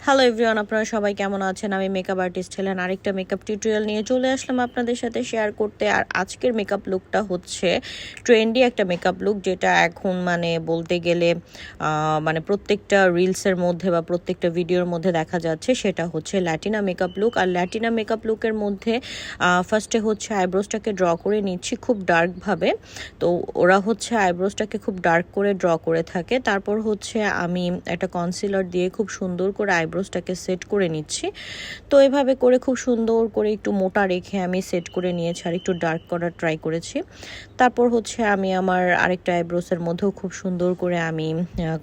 Hello everyone, আপনারা সবাই কেমন আছেন? আমি মেকআপ আর্টিস্ট হেলেন আরেকটা মেকআপ টিউটোরিয়াল নিয়ে চলে আসলাম আপনাদের সাথে শেয়ার করতে। আর আজকের মেকআপ লুকটা হচ্ছে ট্রেন্ডি একটা মেকআপ লুক, যেটা এখন বলতে গেলে প্রত্যেকটা রিলসের মধ্যে বা প্রত্যেকটা ভিডিওর মধ্যে দেখা যাচ্ছে। সেটা হচ্ছে ল্যাটিনা মেকআপ লুক। আর ল্যাটিনা মেকআপ লুকের মধ্যে ফার্স্টে হচ্ছে আইব্রোসটাকে ড্র করে নিচ্ছি খুব ডার্কভাবে। তো ওরা হচ্ছে আইব্রোসটাকে খুব ডার্ক করে ড্র করে থাকে। তারপর হচ্ছে আমি একটা কনসিলার দিয়ে খুব সুন্দর করে আইব্রোসটাকে সেট করে নিচ্ছি। তো এভাবে করে খুব সুন্দর করে একটু মোটা রেখে আমি সেট করে নিয়েছি, আর একটু ডার্ক করার ট্রাই করেছি। তারপর হচ্ছে আমি আমার আরেকটা আইব্রোসের মধ্যেও খুব সুন্দর করে আমি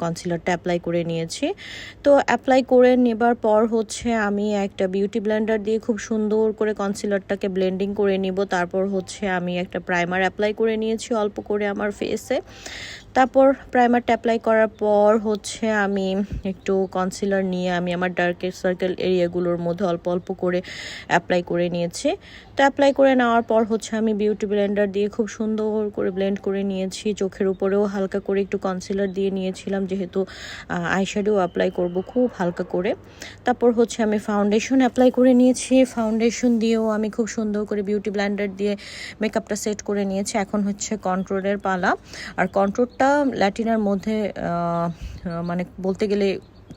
কনসিলারটা অ্যাপ্লাই করে নিয়েছি। তো অ্যাপ্লাই করে নেবার পর হচ্ছে আমি একটা বিউটি ব্লেন্ডার দিয়ে খুব সুন্দর করে কনসিলারটাকে ব্লেন্ডিং করে নিব। তারপর হচ্ছে আমি একটা প্রাইমার অ্যাপ্লাই করে নিয়েছি অল্প করে আমার ফেসে। তারপর প্রাইমারটা অ্যাপ্লাই করার পর হচ্ছে আমি একটু কনসিলার নিয়ে আমি আমার ডার্কের সার্কেল এরিয়াগুলোর মধ্যে অল্প অল্প করে অ্যাপ্লাই করে নিয়েছি। তো অ্যাপ্লাই করে নেওয়ার পর হচ্ছে আমি বিউটি ব্লেন্ডার দিয়ে খুব সুন্দর করে ব্লেন্ড করে নিয়েছি। চোখের উপরেও হালকা করে একটু কনসিলার দিয়ে নিয়েছিলাম, যেহেতু আইশ্যাডো অ্যাপ্লাই করব খুব হালকা করে। তারপর হচ্ছে আমি ফাউন্ডেশন অ্যাপ্লাই করে নিয়েছি। ফাউন্ডেশন দিয়েও আমি খুব সুন্দর করে বিউটি ব্লেন্ডার দিয়ে মেকআপটা সেট করে নিয়েছি। এখন হচ্ছে কন্ট্রোলের পালা। আর কন্ট্রোলটা ল্যাটিনার মধ্যে বলতে গেলে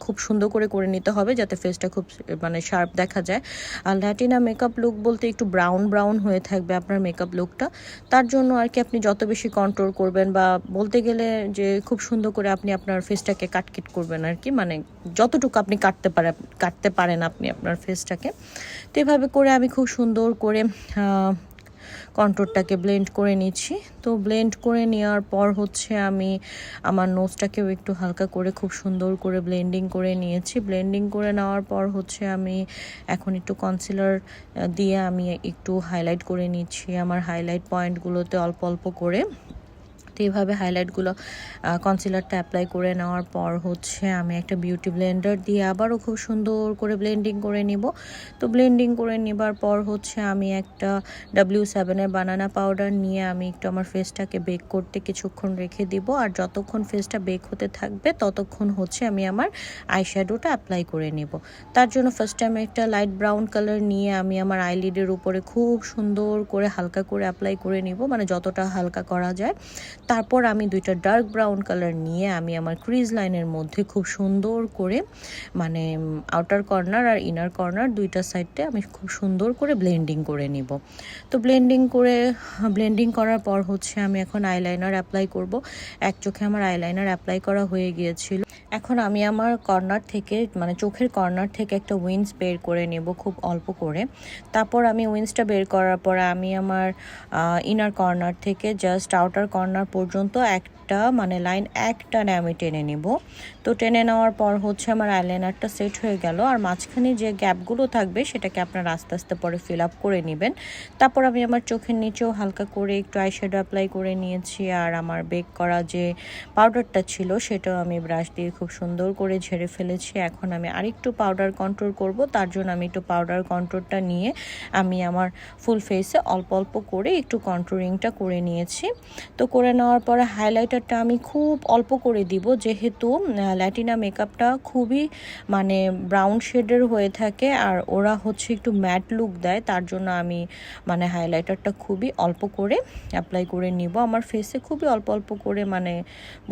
খুব সুন্দর করে করে নিতে হবে, যাতে ফেসটা খুব শার্প দেখা যায়। আর ল্যাটিনা মেকআপ লুক বলতে একটু ব্রাউন ব্রাউন হয়ে থাকবে আপনার মেকআপ লুকটা। তার জন্য আর কি আপনি যত বেশি কন্ট্রোল করবেন, বা বলতে গেলে যে খুব সুন্দর করে আপনি আপনার ফেসটাকে কাটকিট করবেন আর কি, যতটুকু আপনি কাটতে পারেন আপনি আপনার ফেসটাকে। তো এভাবে করে আমি খুব সুন্দর করে কন্ট্রোলটাকে ব্লেন্ড করে নিচ্ছি। তো ব্লেন্ড করে নেওয়ার পর হচ্ছে আমি আমার নোজটাকেও একটু হালকা করে খুব সুন্দর করে ব্লেন্ডিং করে নিয়েছি। ব্লেন্ডিং করে নেওয়ার পর হচ্ছে আমি এখন একটু কনসিলার দিয়ে আমি একটু হাইলাইট করে নিচ্ছি আমার হাইলাইট পয়েন্টগুলোতে অল্প অল্প করে। তো এইভাবে হাইলাইটগুলো কনসিলারটা অ্যাপ্লাই করে নেওয়ার পর হচ্ছে আমি একটা বিউটি ব্লেন্ডার দিয়ে আবারও খুব সুন্দর করে ব্লেন্ডিং করে নিব। তো ব্লেন্ডিং করে নেবার পর হচ্ছে আমি একটা W7-এর বানানা পাউডার নিয়ে আমি একটু আমার ফেসটাকে বেক করতে কিছুক্ষণ রেখে দিব। আর যতক্ষণ ফেসটা বেক হতে থাকবে ততক্ষণ হচ্ছে আমি আমার আইশ্যাডোটা অ্যাপ্লাই করে নেব। তার জন্য ফার্স্ট টাইম একটা লাইট ব্রাউন কালার নিয়ে আমি আমার আইলিডের উপরে খুব সুন্দর করে হালকা করে অ্যাপ্লাই করে নিব, যতটা হালকা করা যায়। তারপর আমি দুইটা ডার্ক ব্রাউন কালার নিয়ে আমি আমার ক্রিজ লাইনের মধ্যে খুব সুন্দর করে আউটার কর্নার আর ইনার কর্নার দুইটা সাইডে আমি খুব সুন্দর করে ব্লেন্ডিং করে নিব। তো ব্লেন্ডিং করার পর হচ্ছে আমি এখন আইলাইনার অ্যাপ্লাই করব। এক চোখে আমার আইলাইনার অ্যাপ্লাই করা হয়ে গিয়েছিল। এখন আমি আমার কর্নার থেকে চোখের কর্নার থেকে একটা উইন্স বের করে নেব খুব অল্প করে। তারপর আমি উইন্সটা বের করার পর আমি আমার ইনার কর্নার থেকে জাস্ট আউটার কর্নার পর্যন্ত একটা লাইন একটানে আমি টেনে নিব। তো টেনে নেওয়ার পর হচ্ছে আমার আইলাইনারটা সেট হয়ে গেল। আর মাঝখানে যে গ্যাপগুলো থাকবে সেটাকে আপনারা আস্তে আস্তে পরে ফিল আপ করে নেবেন। তারপর আমি আমার চোখের নিচেও হালকা করে একটু আইশ্যাডো অ্যাপ্লাই করে নিয়েছি। আর আমার বেক করা যে পাউডারটা ছিল সেটাও আমি ব্রাশ দিয়ে খুব সুন্দর করে ঝেড়ে ফেলেছি। এখন আমি আরেকটু পাউডার কন্ট্রোল করব। তার জন্য আমি একটু পাউডার কন্ট্রোলটা নিয়ে আমি আমার ফুল ফেসে অল্প অল্প করে একটু কন্ট্রোলিংটা করে নিয়েছি। তো করে নেওয়ার পরে হাইলাইটারটা আমি খুব অল্প করে দিব, যেহেতু ল্যাটিনা মেকআপটা খুবই ব্রাউন শেডের হয়ে থাকে আর ওরা হচ্ছে একটু ম্যাট লুক দেয়। তার জন্য আমি হাইলাইটারটা খুবই অল্প করে অ্যাপ্লাই করে নিব আমার ফেসে, খুবই অল্প অল্প করে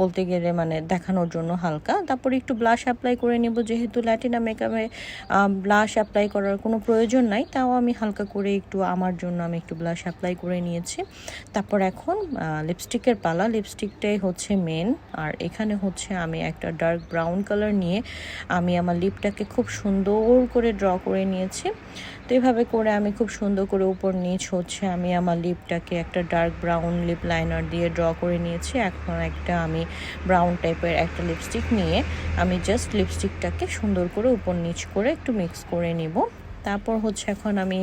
বলতে গেলে দেখানোর জন্য হালকা। তারপরে একটু ব্লাশ অ্যাপ্লাই করে নিব, যেহেতু ল্যাটিনা মেকআপে ব্লাশ অ্যাপ্লাই করার কোনো প্রয়োজন নাই, তাও আমি হালকা করে আমার জন্য আমি একটু ব্লাশ অ্যাপ্লাই করে নিয়েছি। তারপর এখন লিপস্টিকের পালা। লিপস্টিকটাই হচ্ছে মেন। আর এখানে হচ্ছে আমি একটা ডার্ক ব্রাউন কালার নিয়ে আমি আমার লিপটাকে খুব সুন্দর করে ড্র করে নিয়েছি। তো এইভাবে করে আমি খুব সুন্দর করে উপর নিচ হচ্ছে আমি আমার লিপটাকে একটা ডার্ক ব্রাউন লিপ লাইনার দিয়ে ড্র করে নিয়েছি। এখন আমি ব্রাউন টাইপের একটা লিপস্টিক নিয়ে আমি জাস্ট লিপস্টিকটাকে সুন্দর করে উপর নিচ করে একটু মিক্স করে নিব। তারপর হচ্ছে এখন আমি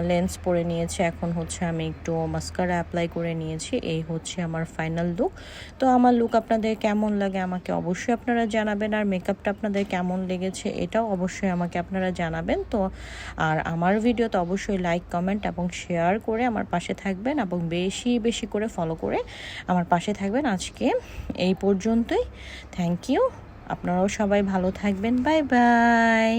লেন্স পরে নিয়েছি। এখন হচ্ছে আমি একটু মাস্কারা অ্যাপ্লাই করে নিয়েছি। এই হচ্ছে আমার ফাইনাল লুক। তো আমার লুক আপনাদের কেমন লাগে আমাকে অবশ্যই আপনারা জানাবেন। আর মেকআপটা আপনাদের কেমন লেগেছে এটাও অবশ্যই আমাকে আপনারা জানাবেন। তো আর আমার ভিডিওতে অবশ্যই লাইক, কমেন্ট এবং শেয়ার করে আমার পাশে থাকবেন, এবং বেশি বেশি করে ফলো করে আমার পাশে থাকবেন। আজকে এই পর্যন্তই। Thank you. আপনারাও সবাই ভালো থাকবেন। Bye by.